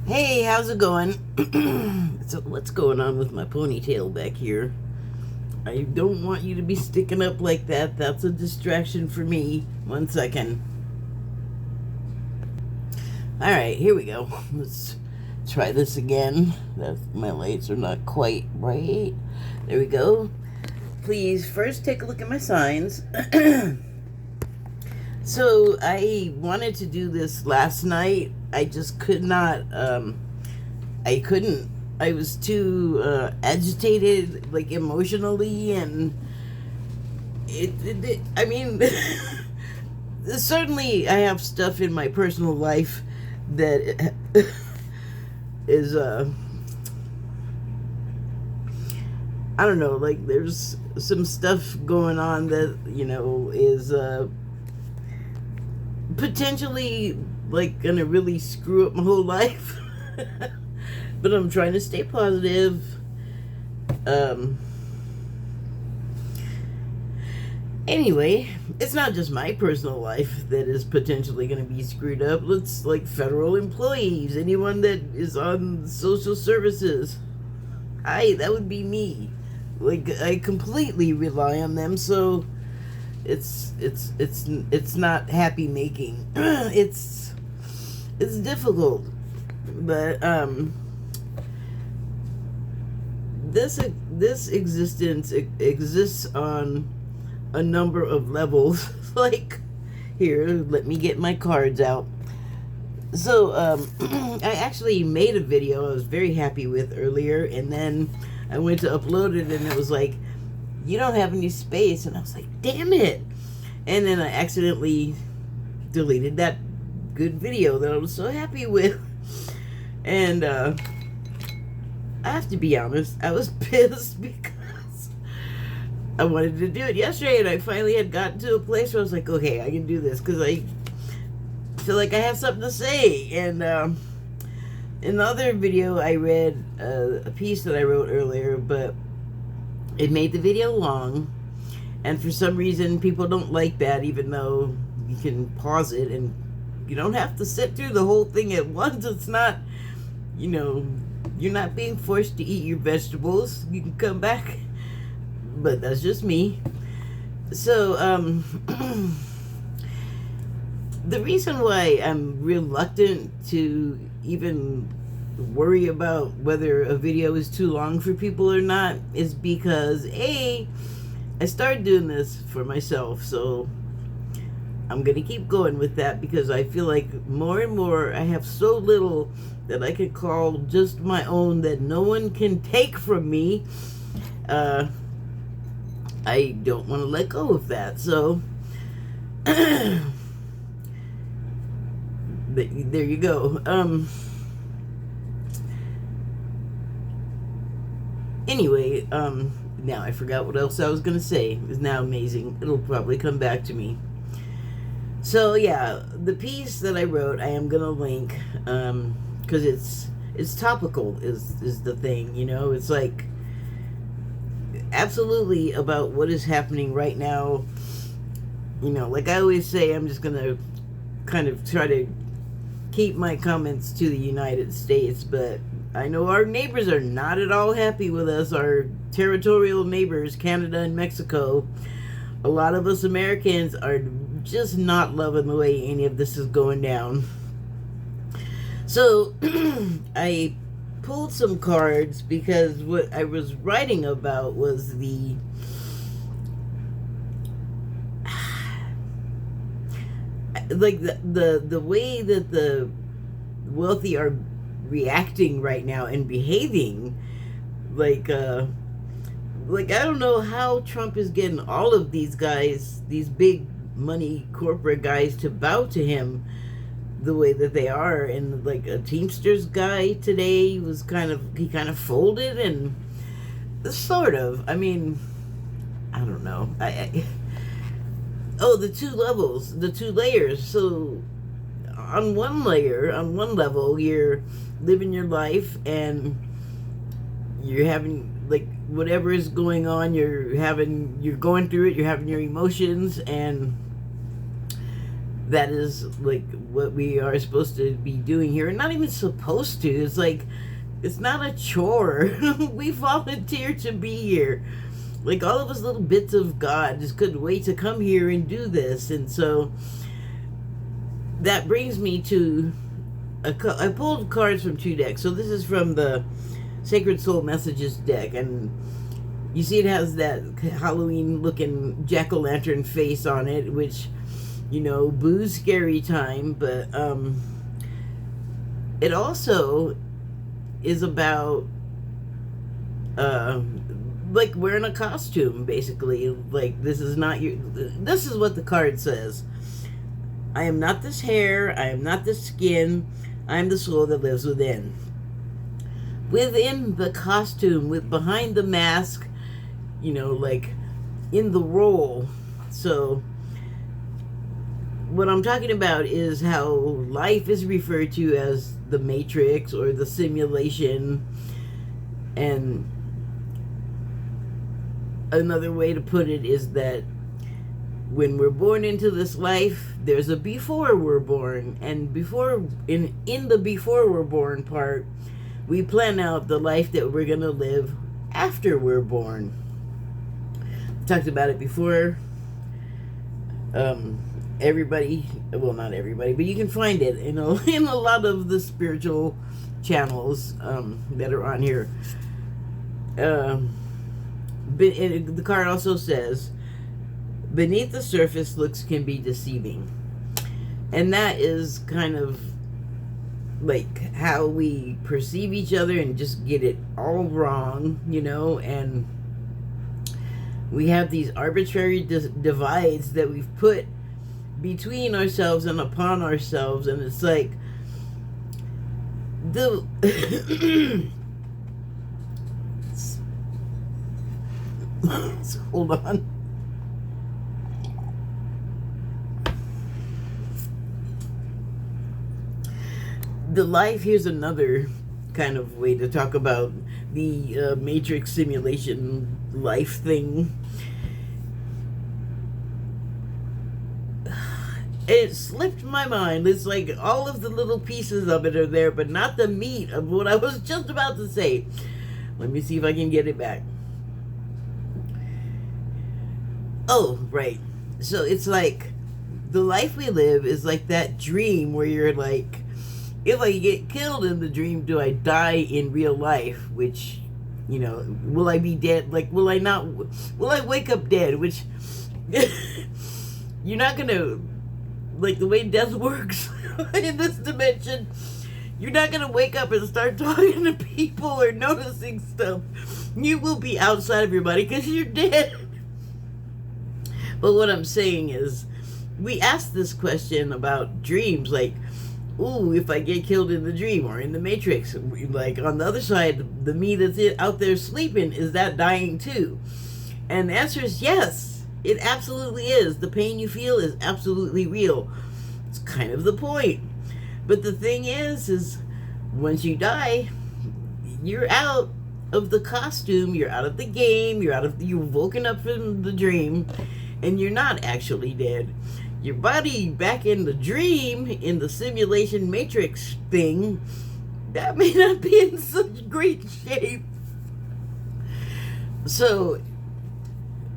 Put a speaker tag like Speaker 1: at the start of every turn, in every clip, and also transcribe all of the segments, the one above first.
Speaker 1: Hey, how's it going? So what's going on with my ponytail back here? I don't want you to be sticking up like that. That's a distraction for me. 1 second. Alright, here we go. Let's try this again. My lights are not quite right. There we go. Please first take a look at my signs. So I wanted to do this last night. I just could not. I couldn't. I was too agitated, like emotionally, and I mean, certainly I have stuff in my personal life that is I don't know. Like there's some stuff going on that is potentially like gonna really screw up my whole life. But I'm trying to stay positive. Anyway, it's not just my personal life that is potentially going to be screwed up. It's like federal employees, anyone that is on social services. That would be me. Like I completely rely on them, so it's not happy making. It's difficult, but this existence exists on a number of levels. Like, here, let me get my cards out. So I actually made a video I was very happy with earlier, and then I went to upload it and it was like, you don't have any space, and I was like, damn it. And then I accidentally deleted that good video that I was so happy with. And I have to be honest, I was pissed because I wanted to do it yesterday, and I finally had gotten to a place where I was like, okay, I can do this because I feel like I have something to say. And in the other video, I read a piece that I wrote earlier, but it made the video long, and for some reason people don't like that, even though you can pause it and you don't have to sit through the whole thing at once. It's not, you're not being forced to eat your vegetables. You can come back, but that's just me. So the reason why I'm reluctant to even worry about whether a video is too long for people or not is because I started doing this for myself, so I'm gonna keep going with that because I feel like more and more I have so little that I can call just my own that no one can take from me. I don't want to let go of that, so but there you go. Anyway, now I forgot what else I was gonna say. It's now amazing. It'll probably come back to me. So yeah, the piece that I wrote, I am gonna link, because it's topical is the thing, It's like absolutely about what is happening right now. Like I always say, I'm just gonna kind of try to keep my comments to the United States, but I know our neighbors are not at all happy with us. Our territorial neighbors, Canada and Mexico. A lot of us Americans are just not loving the way any of this is going down. So I pulled some cards because what I was writing about was the way that the wealthy are reacting right now and behaving. Like I don't know how Trump is getting all of these guys, these big money corporate guys, to bow to him the way that they are. And like a Teamsters guy today was kind of folded, and sort of. I mean, I don't know. The two levels, the two layers. So on one level, you're living your life and you're having, like, whatever is going on, you're going through it, you're having your emotions, and that is like what we are supposed to be doing here. Not even supposed to. It's like, it's not a chore. We volunteer to be here. Like, all of us little bits of God just couldn't wait to come here and do this. And so that brings me to I pulled cards from 2 decks. So this is from the Sacred Soul Messages deck, and you see it has that Halloween looking jack-o'-lantern face on it, which, you know, boo scary time. But it also is about like wearing a costume, basically. Like, this is not your, this is what the card says: I am not this hair, I am not this skin, I am the soul that lives within. Within the costume, with behind the mask, you know, like in the role. So what I'm talking about is how life is referred to as the matrix or the simulation. And another way to put it is that when we're born into this life, there's a before we're born. And before, in the before we're born part, we plan out the life that we're going to live after we're born. Talked about it before. Everybody, well, not everybody, but you can find it in a lot of the spiritual channels that are on here. But the card also says, beneath the surface, looks can be deceiving. And that is kind of like how we perceive each other and just get it all wrong, you know. And we have these arbitrary divides that we've put between ourselves and upon ourselves. And it's like the hold on. The life, here's another kind of way to talk about the matrix simulation life thing. It slipped my mind. It's like all of the little pieces of it are there, but not the meat of what I was just about to say. Let me see if I can get it back. Oh, right. So it's like the life we live is like that dream where you're like, if I get killed in the dream, do I die in real life? Which, you know, will I be dead? Like, will I wake up dead? Which, you're not gonna, like, the way death works in this dimension, you're not gonna wake up and start talking to people or noticing stuff. You will be outside of your body because you're dead. But what I'm saying is, we ask this question about dreams, like, ooh, if I get killed in the dream or in the matrix, like on the other side, the me that's out there sleeping, is that dying too? And the answer is yes, it absolutely is. The pain you feel is absolutely real. It's kind of the point. But the thing is once you die, you're out of the costume, you're out of the game, you're woken up from the dream, and you're not actually dead. Your body back in the dream, in the simulation matrix thing, that may not be in such great shape. So,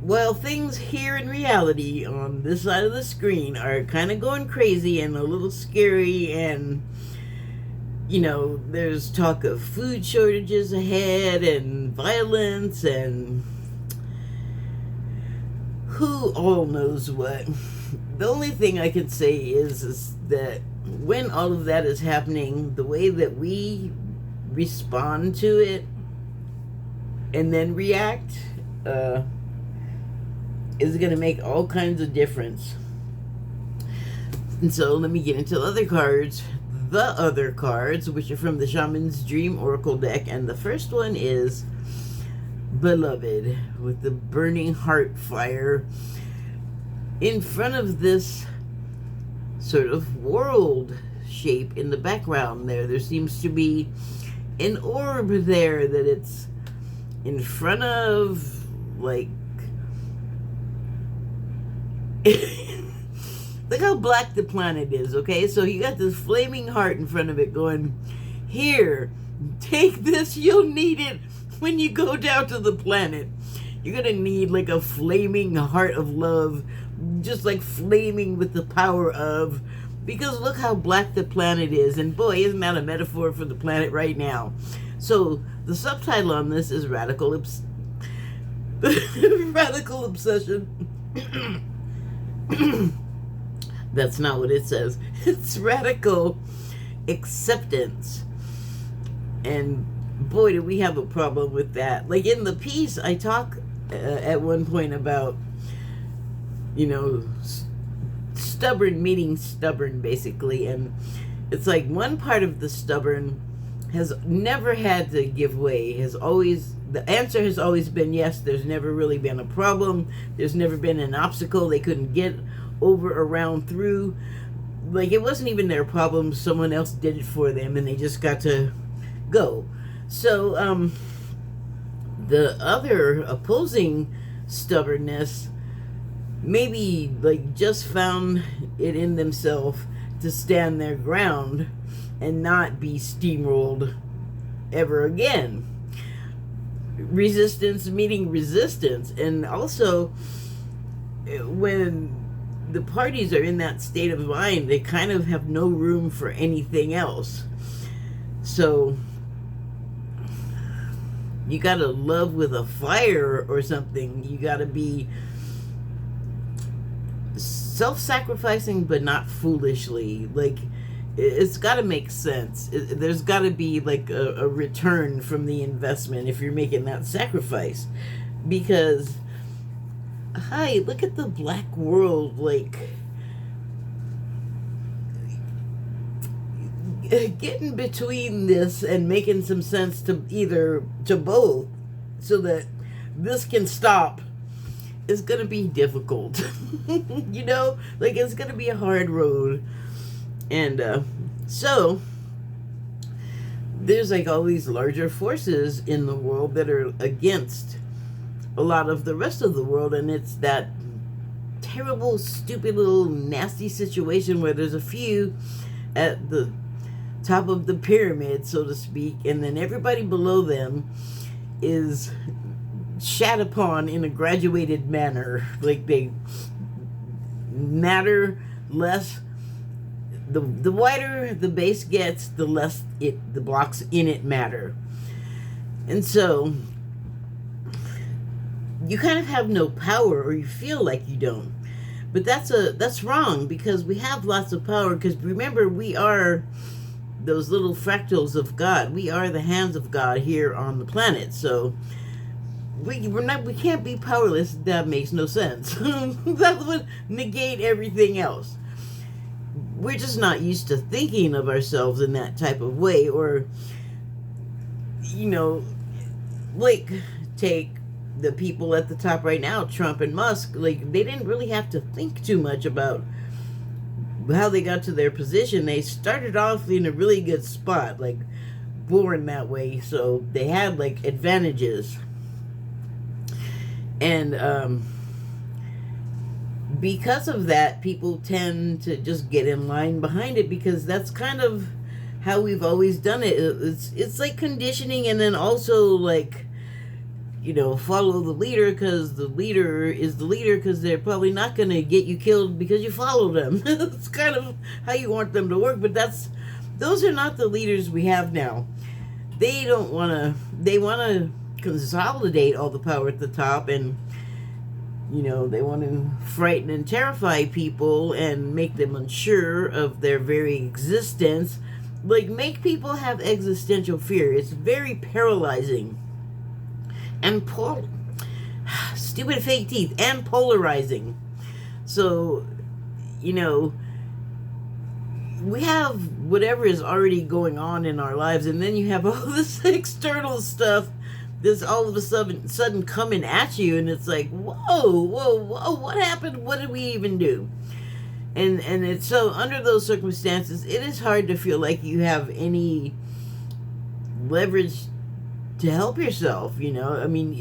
Speaker 1: while things here in reality on this side of the screen are kind of going crazy and a little scary, and, you know, there's talk of food shortages ahead and violence and who all knows what. The only thing I can say is that when all of that is happening, the way that we respond to it and then react is going to make all kinds of difference. And so let me get into the other cards, which are from the Shaman's Dream Oracle deck. And the first one is Beloved, with the burning heart fire in front of this sort of world shape in the background there. There seems to be an orb there that it's in front of, like, Look how black the planet is, okay? So you got this flaming heart in front of it going, here, take this, you'll need it when you go down to the planet. You're gonna need like a flaming heart of love, just like flaming with the power of, because look how black the planet is. And boy, isn't that a metaphor for the planet right now? So the subtitle on this is radical obsession. That's not what it says. It's radical acceptance. And boy, do we have a problem with that. Like in the piece, I talk at one point about, you know, stubborn meaning stubborn, basically. And it's like one part of the stubborn has never had to give way, has always, the answer has always been yes. There's never really been a problem. There's never been an obstacle they couldn't get over, around, through. Like it wasn't even their problem. Someone else did it for them and they just got to go. So the other opposing stubbornness maybe like just found it in themselves to stand their ground and not be steamrolled ever again. Resistance meeting resistance. And also when the parties are in that state of mind, they kind of have no room for anything else. So you gotta love with a fire or something. You gotta be self-sacrificing, but not foolishly. Like it's gotta make sense. There's gotta be like a return from the investment if you're making that sacrifice. Because hi, look at the black world, like getting between this and making some sense to both so that this can stop is gonna be difficult. You know, like it's gonna be a hard road. And so there's like all these larger forces in the world that are against a lot of the rest of the world, and it's that terrible, stupid little nasty situation where there's a few at the top of the pyramid, so to speak, and then everybody below them is shat upon in a graduated manner. Like they matter less. The wider the base gets, the less the blocks in it matter. And so you kind of have no power, or you feel like you don't. But that's wrong, because we have lots of power. Because remember, we are those little fractals of God. We are the hands of God here on the planet. So we can't be powerless. That makes no sense. That would negate everything else. We're just not used to thinking of ourselves in that type of way. Or, you know, like take the people at the top right now, Trump and Musk. Like they didn't really have to think too much about how they got to their position. They started off in a really good spot, like born that way, so they had like advantages. And because of that, people tend to just get in line behind it, because that's kind of how we've always done it. It's like conditioning, and then also like, you know, follow the leader, because the leader is the leader, because they're probably not going to get you killed because you follow them. That's kind of how you want them to work, but those are not the leaders we have now. They want to consolidate all the power at the top, and, you know, they want to frighten and terrify people and make them unsure of their very existence. Like, make people have existential fear. It's very paralyzing. And stupid fake teeth, and polarizing. So, you know, we have whatever is already going on in our lives, and then you have all this external stuff that's all of a sudden coming at you, and it's like, whoa, what happened? What did we even do? And it's so, under those circumstances, it is hard to feel like you have any leverage to help yourself, you know. I mean,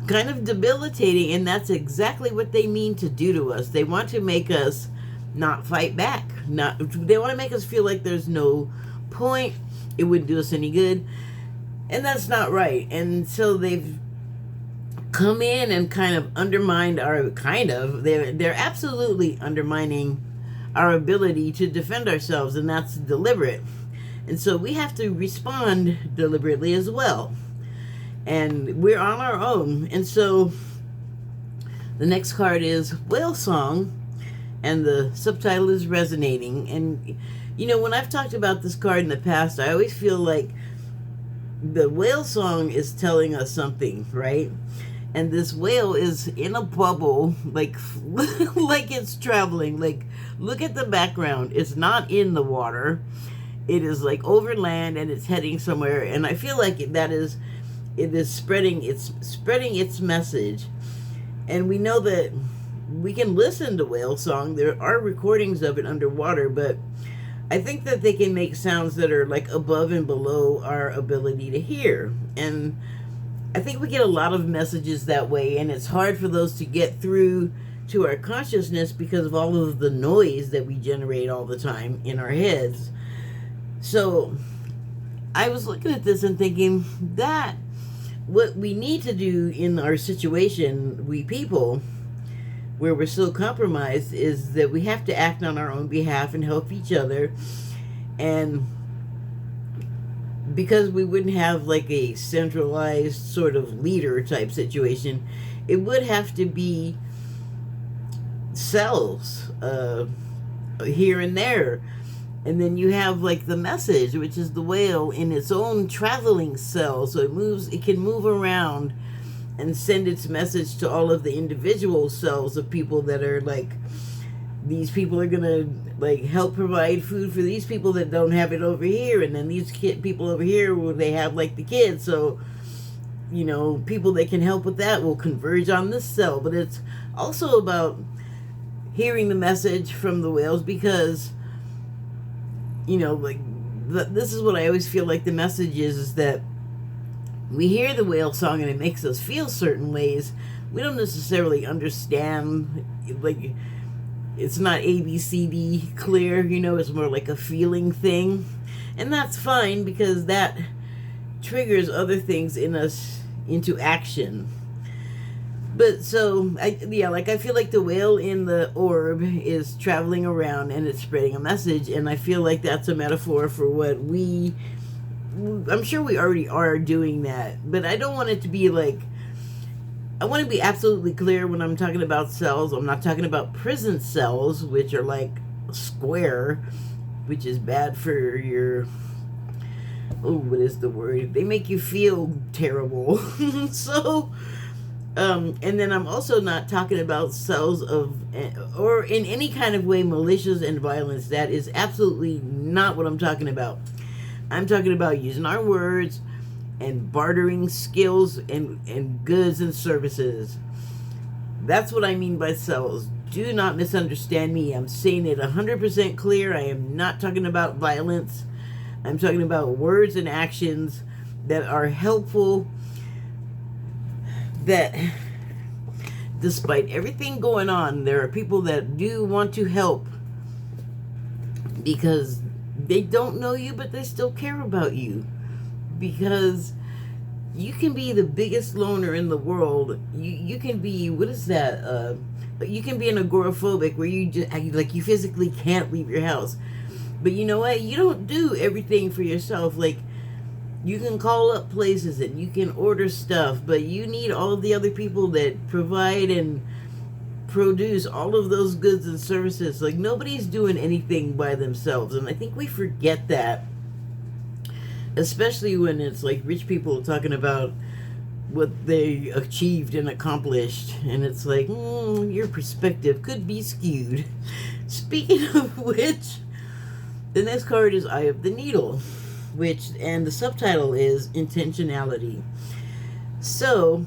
Speaker 1: kind of debilitating, and that's exactly what they mean to do to us. They want to make us not fight back. They want to make us feel like there's no point, it wouldn't do us any good, and that's not right. And so they've come in and kind of undermined they're absolutely undermining our ability to defend ourselves, and that's deliberate. And so we have to respond deliberately as well. And we're on our own. And so the next card is Whale Song, and the subtitle is Resonating. And, you know, when I've talked about this card in the past, I always feel like the whale song is telling us something, right? And this whale is in a bubble, like like it's traveling. Like, look at the background. It's not in the water. It is like over land, and it's heading somewhere. And I feel like it is spreading its message. And we know that we can listen to whale song. There are recordings of it underwater, but I think that they can make sounds that are like above and below our ability to hear. And I think we get a lot of messages that way, and it's hard for those to get through to our consciousness because of all of the noise that we generate all the time in our heads. So I was looking at this and thinking that what we need to do in our situation, we people, where we're so compromised, is that we have to act on our own behalf and help each other. And because we wouldn't have like a centralized sort of leader type situation, it would have to be cells here and there. And then you have like the message, which is the whale in its own traveling cell. So it can move around and send its message to all of the individual cells of people that are like, these people are gonna like help provide food for these people that don't have it over here, and then these people over here, where they have like the kids, so you know, people that can help with that will converge on this cell. But it's also about hearing the message from the whales, because you know, like this is what I always feel like the message is that we hear the whale song and it makes us feel certain ways. We don't necessarily understand, like, it's not ABCD clear, you know, it's more like a feeling thing. And that's fine, because that triggers other things in us into action. But so, I feel like the whale in the orb is traveling around and it's spreading a message. And I feel like that's a metaphor for what I'm sure we already are doing that. But I don't want it to be like, I want to be absolutely clear when I'm talking about cells. I'm not talking about prison cells, which are like square, which is bad for your, what is the word? They make you feel terrible. So, and then I'm also not talking about cells of, or in any kind of way, malicious and violence. That is absolutely not what I'm talking about. I'm talking about using our words and bartering skills and goods and services. That's what I mean by cells. Do not misunderstand me. I'm saying it 100% clear. I am not talking about violence. I'm talking about words and actions that are helpful, that despite everything going on, there are people that do want to help because they don't know you, but they still care about you. Because you can be the biggest loner in the world. You can be, what is that? You can be an agoraphobic, where you just, like, you physically can't leave your house. But you know what? You don't do everything for yourself. Like, you can call up places and you can order stuff, but you need all of the other people that provide and produce all of those goods and services. Like, nobody's doing anything by themselves, and I think we forget that. Especially when it's like rich people talking about what they achieved and accomplished. And it's like, your perspective could be skewed. Speaking of which, the next card is Eye of the Needle, and the subtitle is Intentionality. So,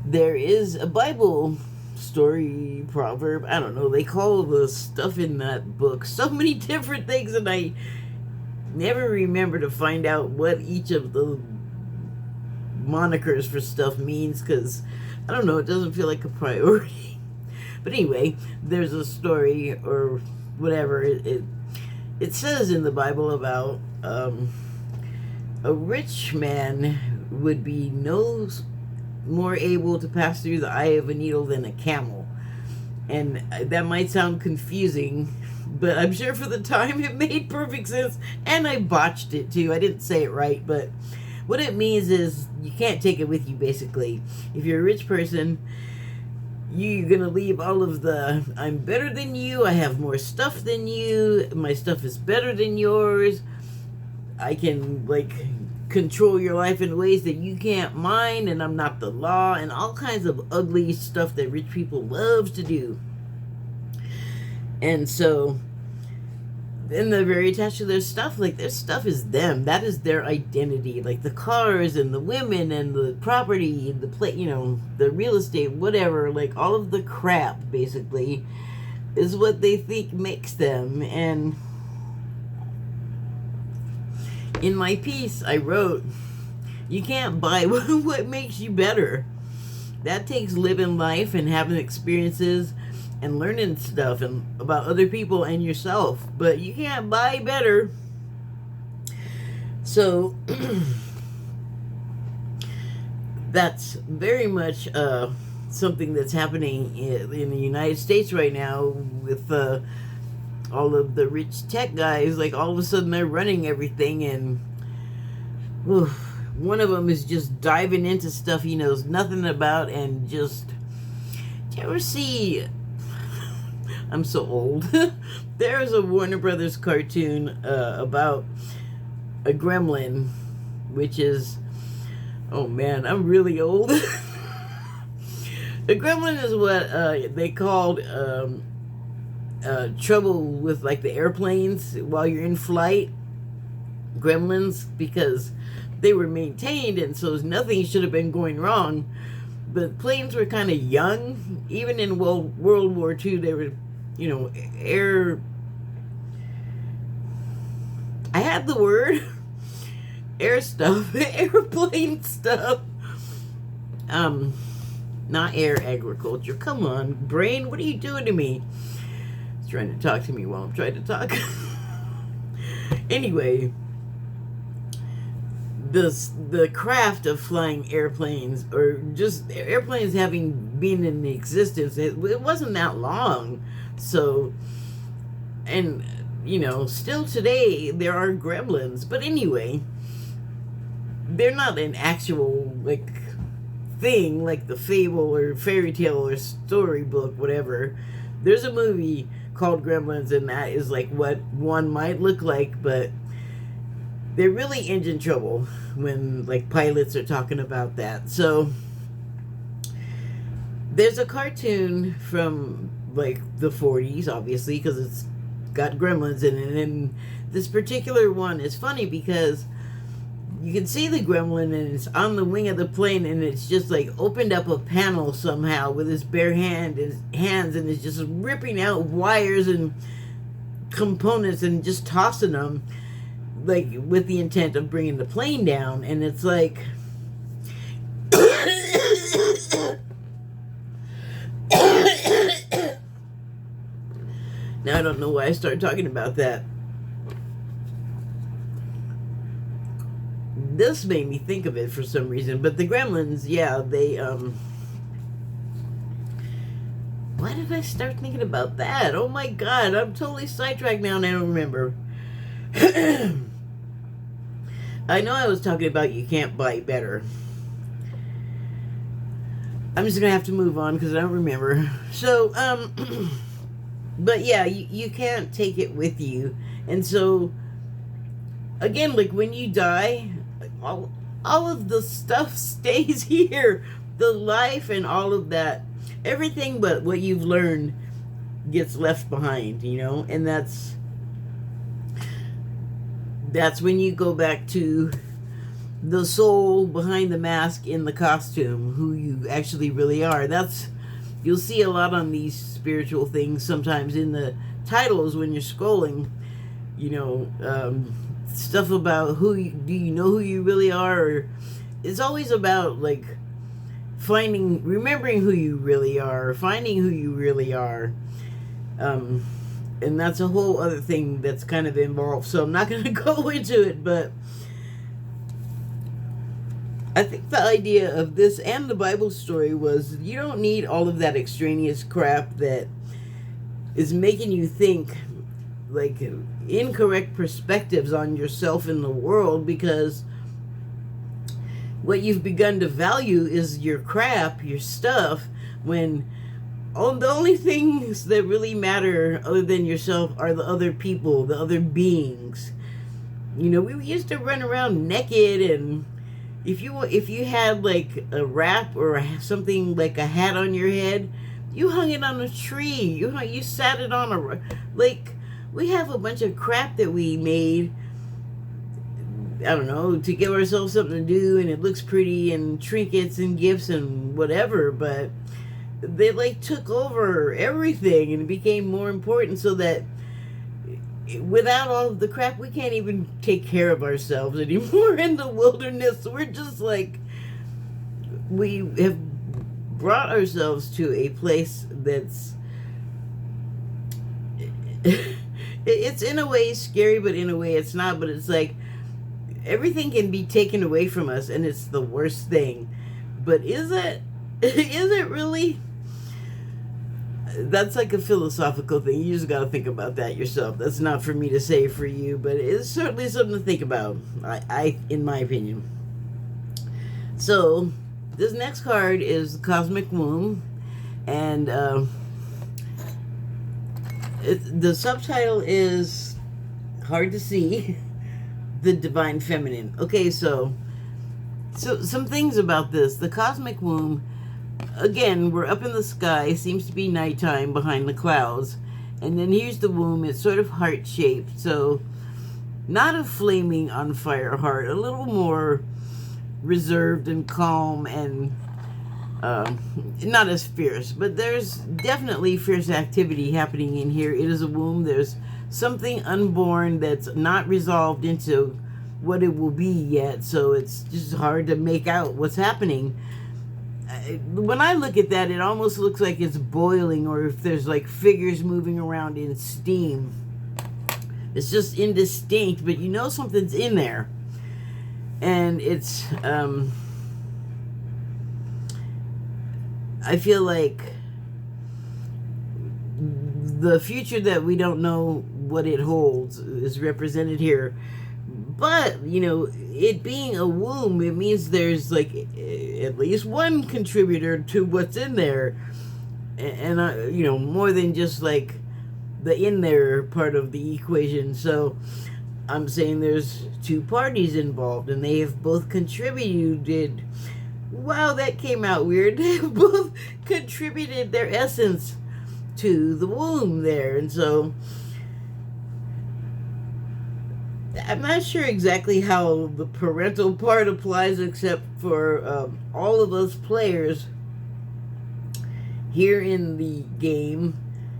Speaker 1: there is a Bible story, proverb, I don't know, they call the stuff in that book so many different things, and I never remember to find out what each of the monikers for stuff means, because I don't know, it doesn't feel like a priority. But anyway, there's a story or whatever. It says in the Bible about a rich man would be no more able to pass through the eye of a needle than a camel. And that might sound confusing, but I'm sure for the time it made perfect sense. And I botched it too. I didn't say it right, but what it means is you can't take it with you, basically. If you're a rich person, you're gonna leave all of the I'm better than you, I have more stuff than you, my stuff is better than yours, I can like control your life in ways that you can't mind, and I'm not the law, and all kinds of ugly stuff that rich people love to do. And so then they're very attached to their stuff. Like, their stuff is them. That is their identity. Like the cars and the women and the property, the the real estate, whatever. Like all of the crap, basically, is what they think makes them. And in my piece, I wrote, you can't buy what makes you better. That takes living life and having experiences and learning stuff and about other people and yourself, but you can't buy better. So that's very much something that's happening in the United States right now with all of the rich tech guys. Like, all of a sudden they're running everything, and one of them is just diving into stuff he knows nothing about. And just, do you ever see, I'm so old. There's a Warner Brothers cartoon about a gremlin, which is, oh man, I'm really old. A gremlin is what they called trouble with like the airplanes while you're in flight. Gremlins, because they were maintained, and so nothing should have been going wrong. But planes were kind of young. Even in World War II, they were, air... I had the word. Air stuff. Airplane stuff. Not air agriculture. Come on, brain. What are you doing to me? It's trying to talk to me while I'm trying to talk. Anyway, the craft of flying airplanes, or just airplanes having been in existence, it wasn't that long. So, and still today there are gremlins. But anyway, they're not an actual like thing like the fable or fairy tale or storybook, whatever. There's a movie called Gremlins, and that is like what one might look like, but they're really engine trouble when like pilots are talking about that. So there's a cartoon from like the 40s, obviously, because it's got gremlins in it, and this particular one is funny because you can see the gremlin, and it's on the wing of the plane, and it's just like opened up a panel somehow with his bare hands, and it's just ripping out wires and components and just tossing them, like with the intent of bringing the plane down. And it's like now I don't know why I started talking about that. This made me think of it for some reason. But the gremlins, yeah, they why did I start thinking about that? Oh my god, I'm totally sidetracked now and I don't remember. I know I was talking about you can't buy better. I'm just gonna have to move on because I don't remember. So, but yeah, you can't take it with you. And so, again, like when you die, all of the stuff stays here. The life and all of that, everything but what you've learned gets left behind, and that's when you go back to the soul behind the mask in the costume, who you actually really are. You'll see a lot on these spiritual things sometimes in the titles when you're scrolling, stuff about do you know who you really are, or it's always about like remembering who you really are, finding who you really are. And that's a whole other thing that's kind of involved. So I'm not going to go into it, but I think the idea of this and the Bible story was you don't need all of that extraneous crap that is making you think like incorrect perspectives on yourself and the world, because what you've begun to value is your crap, your stuff, when the only things that really matter other than yourself are the other people, the other beings. You know, we used to run around naked, and if you had like a wrap or something like a hat on your head, you hung it on a tree. You sat it on a, like, we have a bunch of crap that we made, I don't know, to give ourselves something to do, and it looks pretty, and trinkets and gifts and whatever, but they like took over everything and it became more important, so that without all of the crap, we can't even take care of ourselves anymore in the wilderness. We're just like, we have brought ourselves to a place that's it's in a way scary, but in a way it's not. But it's like everything can be taken away from us, and it's the worst thing. But is it really? That's like a philosophical thing. You just got to think about that yourself. That's not for me to say for you, but it's certainly something to think about, I in my opinion. So this next card is the Cosmic Womb, and the subtitle is hard to see. The Divine Feminine. Okay, so some things about this. The Cosmic Womb, again, we're up in the sky, seems to be nighttime behind the clouds, and then here's the womb. It's sort of heart-shaped, so not a flaming on fire heart, a little more reserved and calm, and not as fierce, but there's definitely fierce activity happening in here. It is a womb. There's something unborn that's not resolved into what it will be yet, so it's just hard to make out what's happening. When I look at that, it almost looks like it's boiling, or if there's like figures moving around in steam. It's just indistinct, but you know something's in there. And it's I feel like the future that we don't know what it holds is represented here. But, you know, it being a womb, it means there's like at least one contributor to what's in there. And you know, more than just like the in there part of the equation. So I'm saying there's two parties involved, and they have both contributed. Wow, that came out weird. They have both contributed their essence to the womb there. And so I'm not sure exactly how the parental part applies, except for all of us players here in the game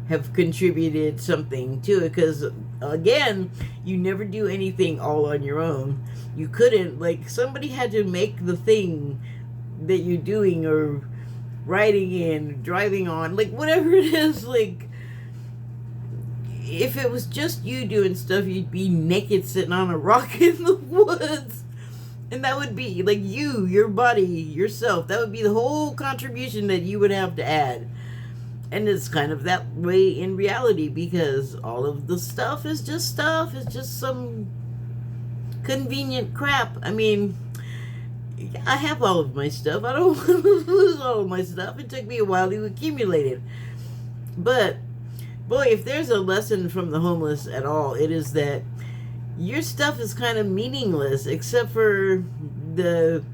Speaker 1: have contributed something to it, because again, you never do anything all on your own. You couldn't, like, somebody had to make the thing that you're doing or riding in, driving on, like whatever it is. Like, if it was just you doing stuff, you'd be naked sitting on a rock in the woods, and that would be like you, your body, yourself. That would be the whole contribution that you would have to add. And it's kind of that way in reality, because all of the stuff is just stuff. It's just some convenient crap. I mean, I have all of my stuff. I don't want to lose all of my stuff. It took me a while to accumulate it. But, boy, if there's a lesson from the homeless at all, it is that your stuff is kind of meaningless, except for the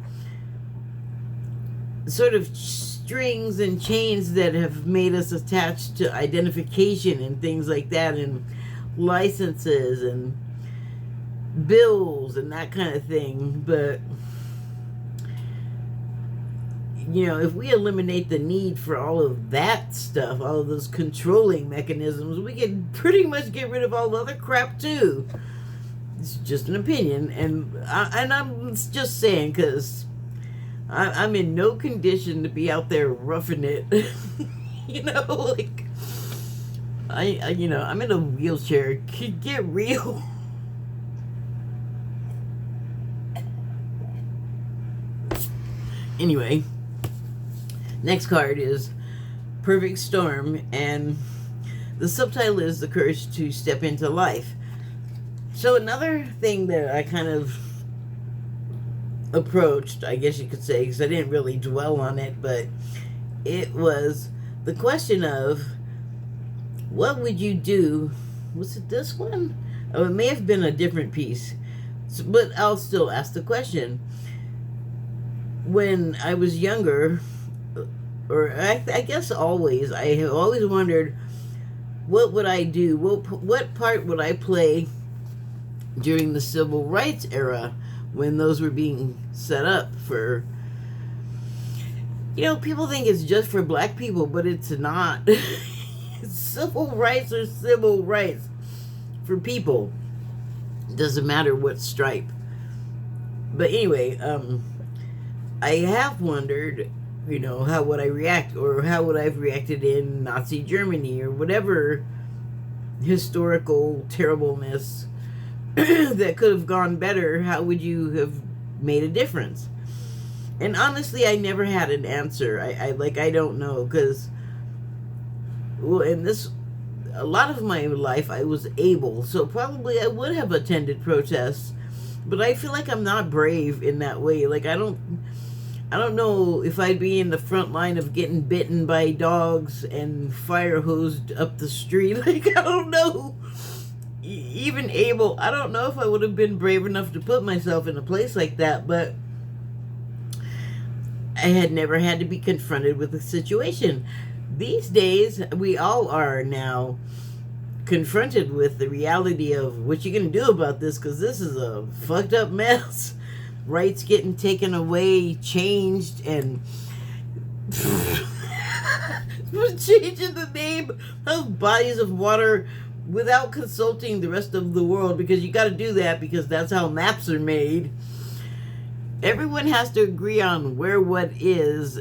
Speaker 1: sort of strings and chains that have made us attached to identification and things like that, and licenses and bills and that kind of thing. But, you know, if we eliminate the need for all of that stuff, all of those controlling mechanisms, we can pretty much get rid of all the other crap too. It's just an opinion, and I'm just saying, because I'm in no condition to be out there roughing it. You know, like I'm in a wheelchair. Get real. Anyway, next card is Perfect Storm, and the subtitle is The Courage to Step into Life. So another thing that I kind of approached, I guess you could say, because I didn't really dwell on it, but it was the question of, what would you do? Was it this one? Oh, it may have been a different piece, but I'll still ask the question. When I was younger, or I guess always, I have always wondered, what would I do? What part would I play during the civil rights era when those were being set up for, people think it's just for black people, but it's not. Civil rights are civil rights for people. It doesn't matter what stripe. But anyway, I have wondered, how would I react, or how would I have reacted in Nazi Germany, or whatever historical terribleness that could have gone better. How would you have made a difference? And honestly, I never had an answer. I don't know, because, well, in a lot of my life, I was able, so probably I would have attended protests, but I feel like I'm not brave in that way. Like, I don't know if I'd be in the front line of getting bitten by dogs and fire hosed up the street. Like, I don't know. Even able, I don't know if I would have been brave enough to put myself in a place like that, but I had never had to be confronted with a situation. These days, we all are now confronted with the reality of what you're going to do about this, because this is a fucked up mess. Rights getting taken away, changed, and changing the name of bodies of water without consulting the rest of the world, because you got to do that because that's how maps are made. Everyone has to agree on where what is,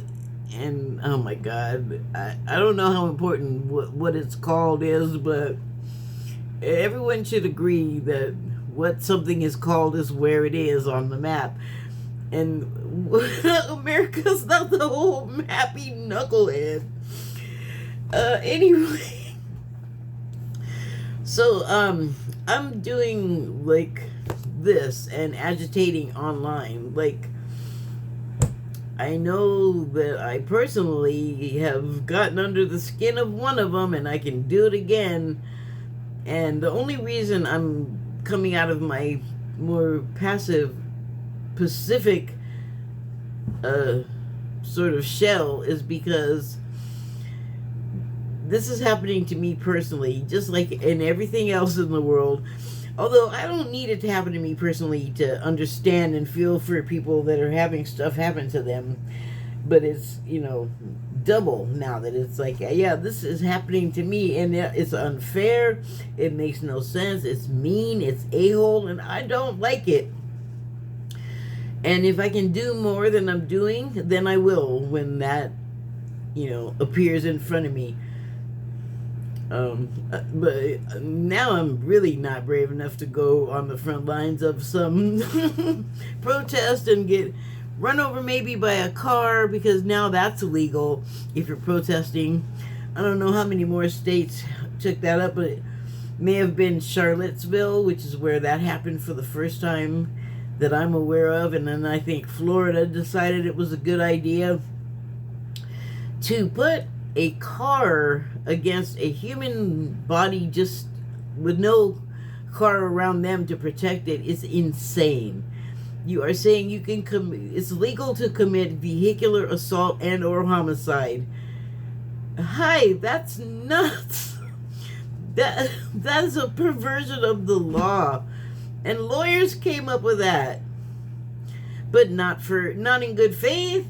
Speaker 1: and oh my god, I don't know how important what it's called is, but everyone should agree that what something is called is where it is on the map. And America's not the whole mappy knucklehead. Anyway, so I'm doing like this and agitating online. Like, I know that I personally have gotten under the skin of one of them, and I can do it again. And the only reason I'm coming out of my more passive, pacific sort of shell is because this is happening to me personally, just like in everything else in the world. Although I don't need it to happen to me personally to understand and feel for people that are having stuff happen to them. But it's, double now that it's like, yeah, this is happening to me, and it's unfair, it makes no sense, it's mean, it's a-hole, and I don't like it. And if I can do more than I'm doing, then I will when that, appears in front of me. But now I'm really not brave enough to go on the front lines of some protest and get run over maybe by a car, because now that's illegal if you're protesting. I don't know how many more states took that up, but it may have been Charlottesville, which is where that happened for the first time that I'm aware of. And then I think Florida decided it was a good idea to put a car against a human body just with no car around them to protect it. Is insane. You are saying you can it's legal to commit vehicular assault and or homicide. Hi, that's nuts. That is a perversion of the law. And lawyers came up with that. But not in good faith.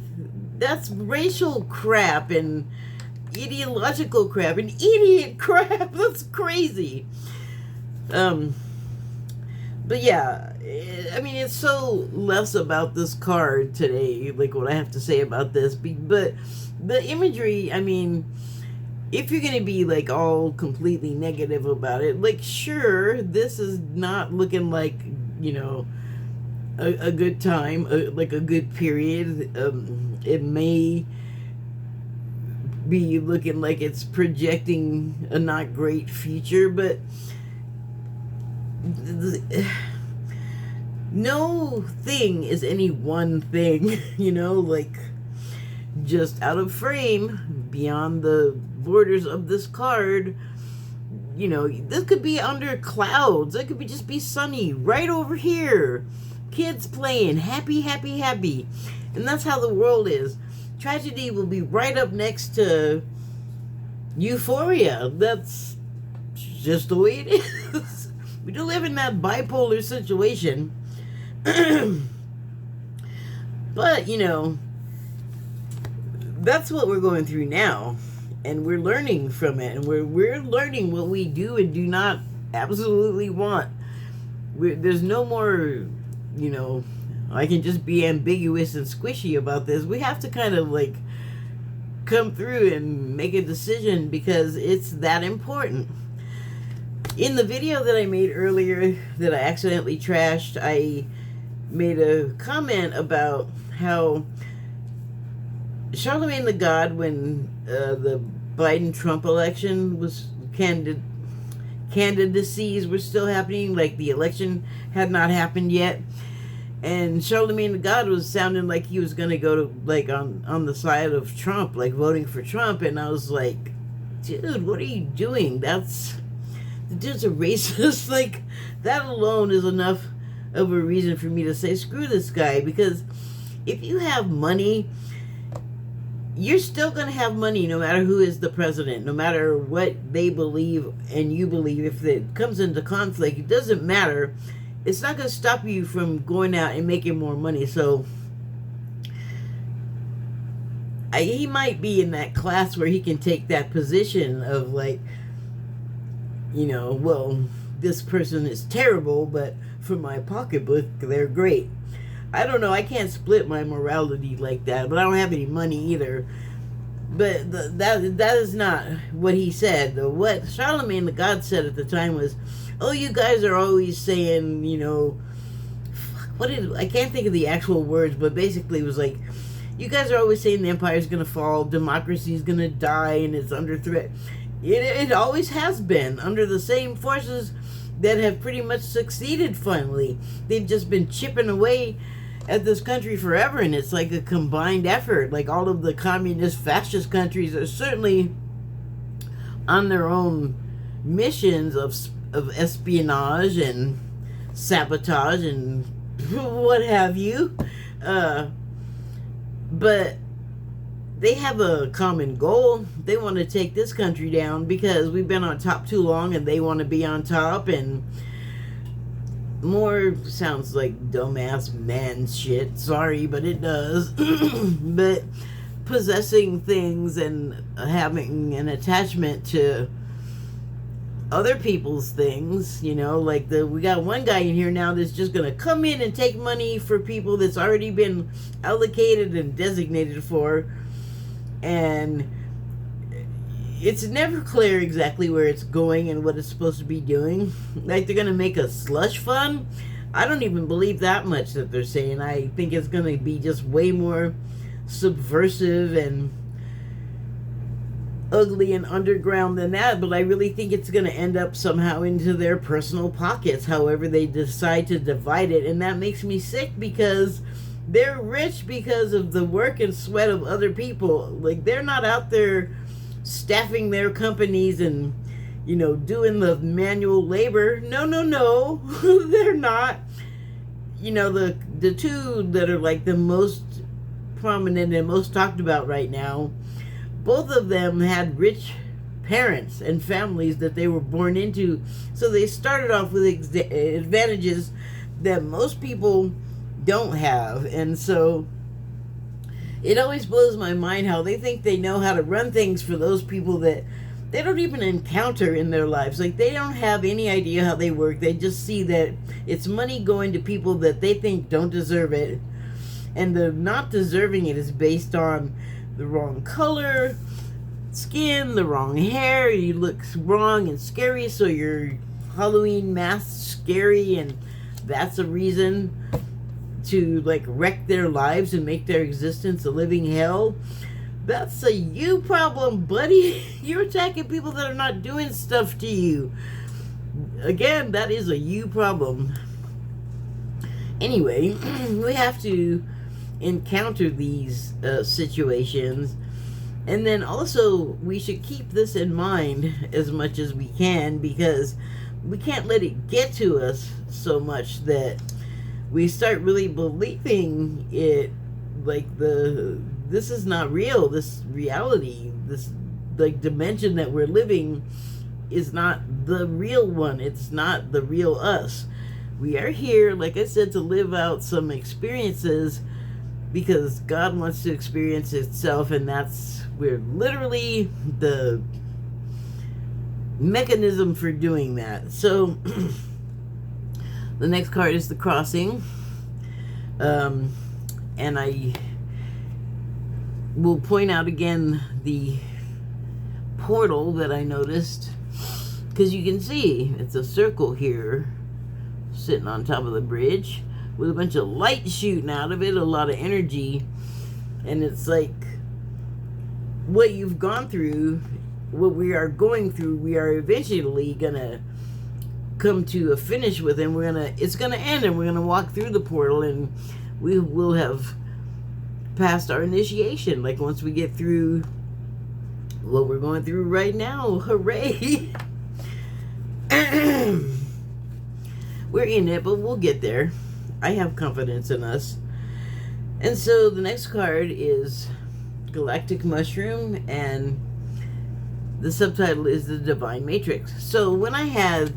Speaker 1: That's racial crap and ideological crap and idiot crap. That's crazy. But yeah, I mean, it's so less about this card today, like what I have to say about this. But the imagery, I mean, if you're gonna be like all completely negative about it, like sure, this is not looking like, you know, a good time, like a good period. It may be looking like it's projecting a not great future, but no thing is any one thing, you know, like just out of frame, beyond the borders of this card. You know, this could be under clouds. It could be just be sunny right over here. Kids playing, happy, happy, happy. And that's how the world is. Tragedy will be right up next to euphoria. That's just the way it is. We do live in that bipolar situation. But, you know, that's what we're going through now. And we're learning from it. And we're learning what we do and do not absolutely want. There's no more, you know, I can just be ambiguous and squishy about this. We have to kind of like come through and make a decision because it's that important. In the video that I made earlier that I accidentally trashed, I made a comment about how Charlemagne the God, when the Biden-Trump election was candidacies were still happening, like the election had not happened yet, and Charlemagne the God was sounding like he was going to go to, like, on the side of Trump, like voting for Trump, and I was like, dude, what are you doing? The dude's a racist. Like, that alone is enough of a reason for me to say, screw this guy, because if you have money, you're still going to have money no matter who is the president, no matter what they believe and you believe. If it comes into conflict, it doesn't matter. It's not going to stop you from going out and making more money. So he might be in that class where he can take that position of like, you know, well, this person is terrible, but for my pocketbook, they're great. I don't know. I can't split my morality like that, but I don't have any money either. But that is not what he said. What Charlemagne the God said at the time was, oh, you guys are always saying, you know, I can't think of the actual words, but basically it was like, you guys are always saying the empire is going to fall, democracy is going to die, and it's under threat. It always has been, under the same forces that have pretty much succeeded finally. They've just been chipping away at this country forever, and it's like a combined effort. Like all of the communist, fascist countries are certainly on their own missions of espionage and sabotage and what have you. But they have a common goal. They want to take this country down because we've been on top too long, and they want to be on top. And more sounds like dumbass man shit. Sorry, but it does. But possessing things and having an attachment to other people's things, you know, like we got one guy in here now that's just gonna come in and take money for people that's already been allocated and designated for, and it's never clear exactly where it's going and what it's supposed to be doing. Like, they're gonna make a slush fund. I don't even believe that much that they're saying. I think it's gonna be just way more subversive and ugly and underground than that, but I really think it's going to end up somehow into their personal pockets, however they decide to divide it. And that makes me sick, because they're rich because of the work and sweat of other people. Like, they're not out there staffing their companies and, you know, doing the manual labor. No, they're not. You know, the two that are like the most prominent and most talked about right now, both of them had rich parents and families that they were born into. So they started off with advantages that most people don't have. And so it always blows my mind how they think they know how to run things for those people that they don't even encounter in their lives. Like, they don't have any idea how they work. They just see that it's money going to people that they think don't deserve it, and the not deserving it is based on the wrong color skin, the wrong hair, you look wrong and scary, so your Halloween mask's scary, and that's a reason to like wreck their lives and make their existence a living hell. That's a you problem, buddy. You're attacking people that are not doing stuff to you. Again, that is a you problem. Anyway, we have to encounter these situations, and then also we should keep this in mind as much as we can, because we can't let it get to us so much that we start really believing it, like this is not real. This reality, this like dimension that we're living is not the real one. It's not the real us. We are here, like I said, to live out some experiences because God wants to experience itself, and we're literally the mechanism for doing that. So the next card is the crossing, and I will point out again the portal that I noticed, because you can see it's a circle here sitting on top of the bridge with a bunch of light shooting out of it, a lot of energy, and it's like what you've gone through, what we are going through, we are eventually gonna come to a finish with, and it's gonna end, and we're gonna walk through the portal, and we will have passed our initiation. Like, once we get through what we're going through right now, hooray. We're in it, but we'll get there. I have confidence in us. And so the next card is Galactic Mushroom, and the subtitle is the Divine Matrix. So when I had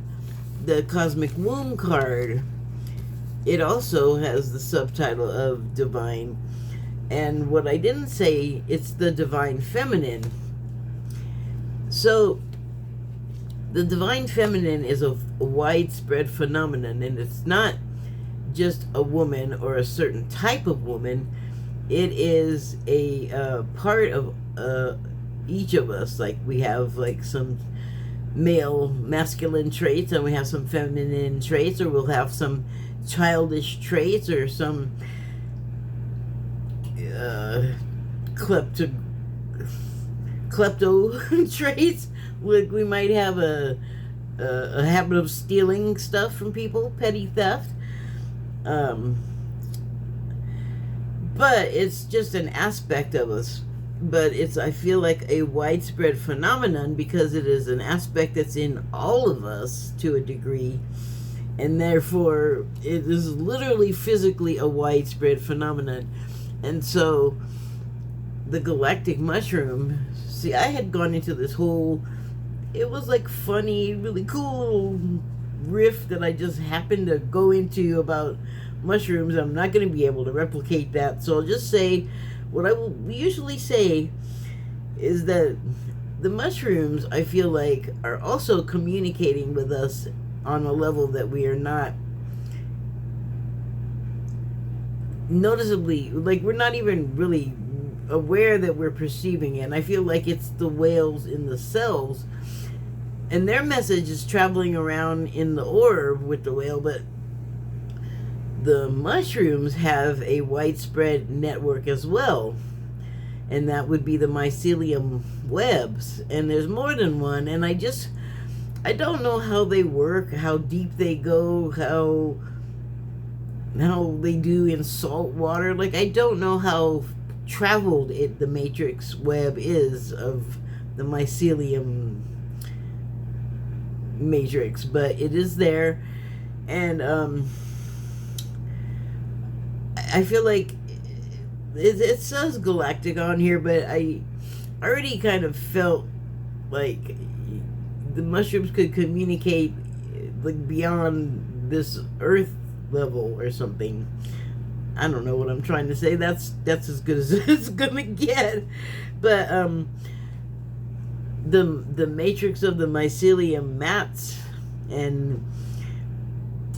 Speaker 1: the Cosmic Womb card, it also has the subtitle of Divine. And what I didn't say, it's the Divine Feminine. So the Divine Feminine is a widespread phenomenon, and it's not just a woman or a certain type of woman. It is a part of each of us. Like, we have like some male masculine traits, and we have some feminine traits, or we'll have some childish traits, or some klepto traits. Like, we might have a habit of stealing stuff from people, petty theft. But it's just an aspect of us. But it's, I feel like, a widespread phenomenon because it is an aspect that's in all of us to a degree. And therefore, it is literally physically a widespread phenomenon. And so, the galactic mushroom, see, I had gone into this whole, it was like funny, really cool little riff that I just happened to go into about mushrooms. I'm not going to be able to replicate that, so I'll just say what I will usually say is that the mushrooms, I feel like, are also communicating with us on a level that we are not noticeably, like, we're not even really aware that we're perceiving it. And I feel like it's the whales in the cells, and their message is traveling around in the orb with the whale, but the mushrooms have a widespread network as well, and that would be the mycelium webs, and there's more than one. And I don't know how they work, how deep they go, how they do in salt water. Like, I don't know how traveled the matrix web is of the mycelium matrix, but it is there. And I feel like it says galactic on here, but I already kind of felt like the mushrooms could communicate like beyond this earth level or something. I don't know what I'm trying to say. That's as good as it's gonna get. But the matrix of the mycelium mats, and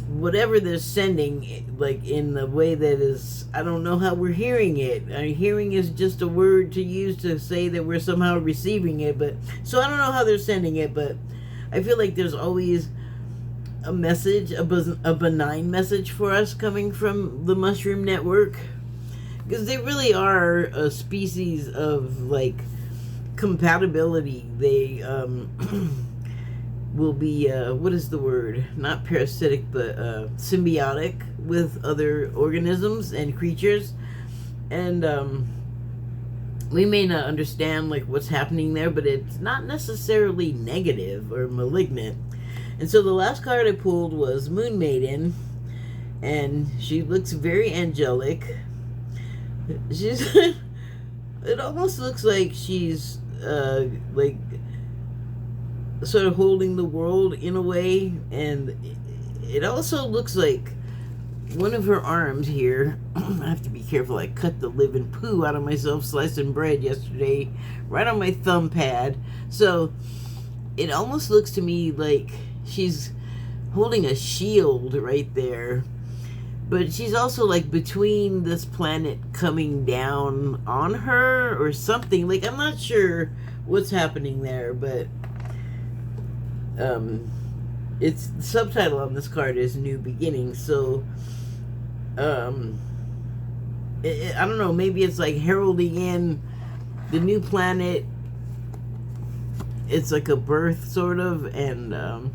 Speaker 1: whatever they're sending, like in the way that is, I don't know how we're hearing it. Hearing is just a word to use to say that we're somehow receiving it, but so I don't know how they're sending it, but I feel like there's always a message, a benign message for us coming from the Mushroom Network, because they really are a species of like compatibility. They will be what is the word, not parasitic but symbiotic with other organisms and creatures, and we may not understand like what's happening there, but it's not necessarily negative or malignant. And so the last card I pulled was Moon Maiden, and she looks very angelic. She's it almost looks like she's like sort of holding the world in a way, and it also looks like one of her arms here. I have to be careful. I cut the living poo out of myself slicing bread yesterday right on my thumb pad, so it almost looks to me like she's holding a shield right there, but she's also like between this planet coming down on her or something. Like, I'm not sure what's happening there, but it's the subtitle on this card is New Beginning, so I don't know, maybe it's like heralding in the new planet. It's like a birth sort of, and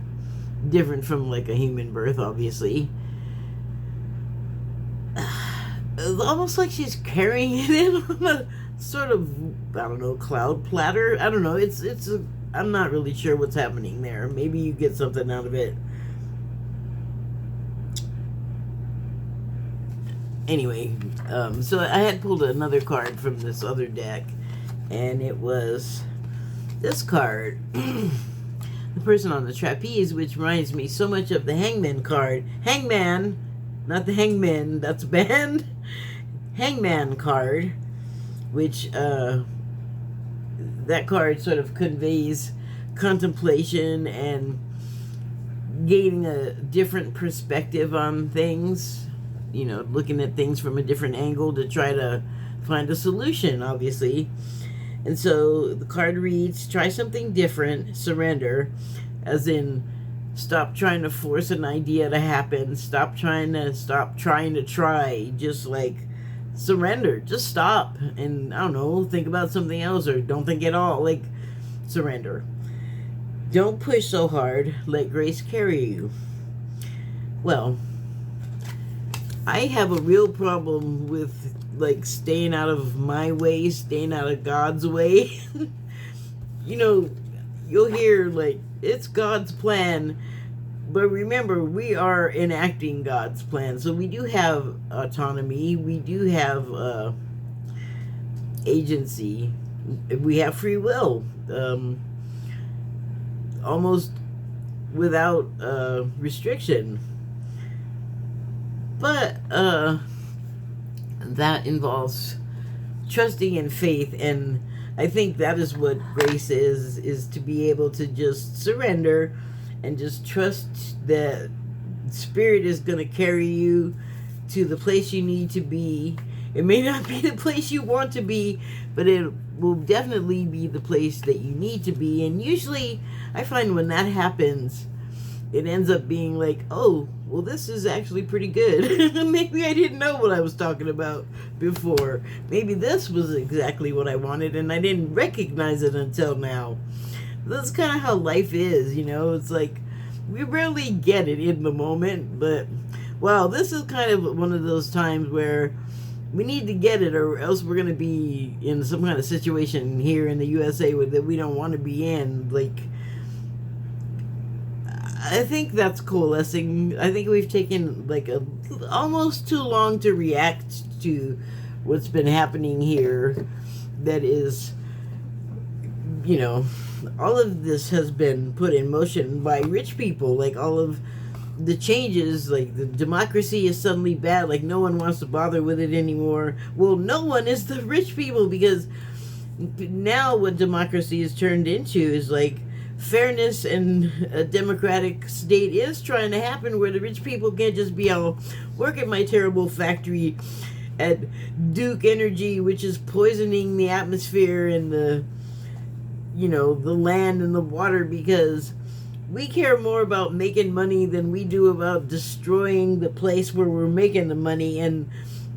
Speaker 1: different from like a human birth, obviously. It's almost like she's carrying it in on a sort of, I don't know, cloud platter. I don't know. I'm not really sure what's happening there. Maybe you get something out of it. Anyway, so I had pulled another card from this other deck, and it was this card. The person on the trapeze, which reminds me so much of the Hangman card. Hangman, not the Hangman, that's a band. Hangman card, which that card sort of conveys contemplation and gaining a different perspective on things, you know, looking at things from a different angle to try to find a solution, obviously. And so the card reads, try something different, surrender, as in stop trying to force an idea to happen, stop trying to try, just like surrender, just stop and, I don't know, think about something else, or don't think at all, like surrender. Don't push so hard, let grace carry you. Well, I have a real problem with like staying out of my way, staying out of God's way. You know, you'll hear like it's God's plan, but remember, we are enacting God's plan. So we do have autonomy, we do have agency, we have free will, almost without restriction. But that involves trusting in faith, and I think that is what grace is to be able to just surrender and just trust that Spirit is going to carry you to the place you need to be. It may not be the place you want to be, but it will definitely be the place that you need to be. And usually I find when that happens, it ends up being like, oh, well, this is actually pretty good. Maybe I didn't know what I was talking about before. Maybe this was exactly what I wanted, and I didn't recognize it until now. That's kind of how life is, you know? It's like, we rarely get it in the moment, but, wow, this is kind of one of those times where we need to get it, or else we're going to be in some kind of situation here in the USA that we don't want to be in. Like, I think that's coalescing. I think we've taken like almost too long to react to what's been happening here. That is, you know, all of this has been put in motion by rich people. Like all of the changes, like the democracy is suddenly bad. Like no one wants to bother with it anymore. Well, no one is the rich people, because now what democracy is turned into is like fairness, and a democratic state is trying to happen where the rich people can't just be out work at my terrible factory at Duke Energy, which is poisoning the atmosphere and the land and the water, because we care more about making money than we do about destroying the place where we're making the money and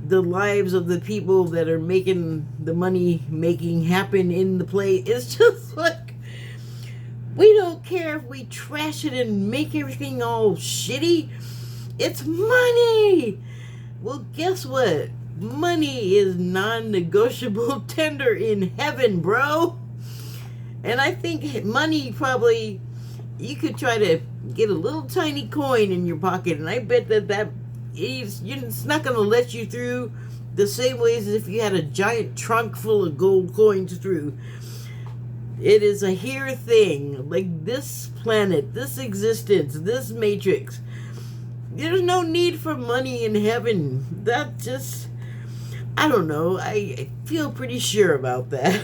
Speaker 1: the lives of the people that are making the money making happen in the place. It's just like, we don't care if we trash it and make everything all shitty. It's money. Well, guess what? Money is non-negotiable tender in heaven, bro. And I think money, probably, you could try to get a little tiny coin in your pocket, and I bet that it's not going to let you through the same way as if you had a giant trunk full of gold coins through. It is a here thing, like this planet, this existence, this matrix. There's no need for money in heaven. That just, I don't know. I feel pretty sure about that.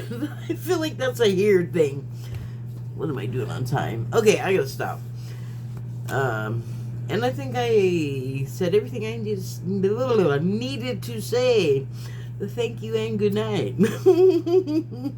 Speaker 1: I feel like that's a here thing. What am I doing on time? Okay, I gotta stop. And I think I said everything I needed to say. Thank you and good night.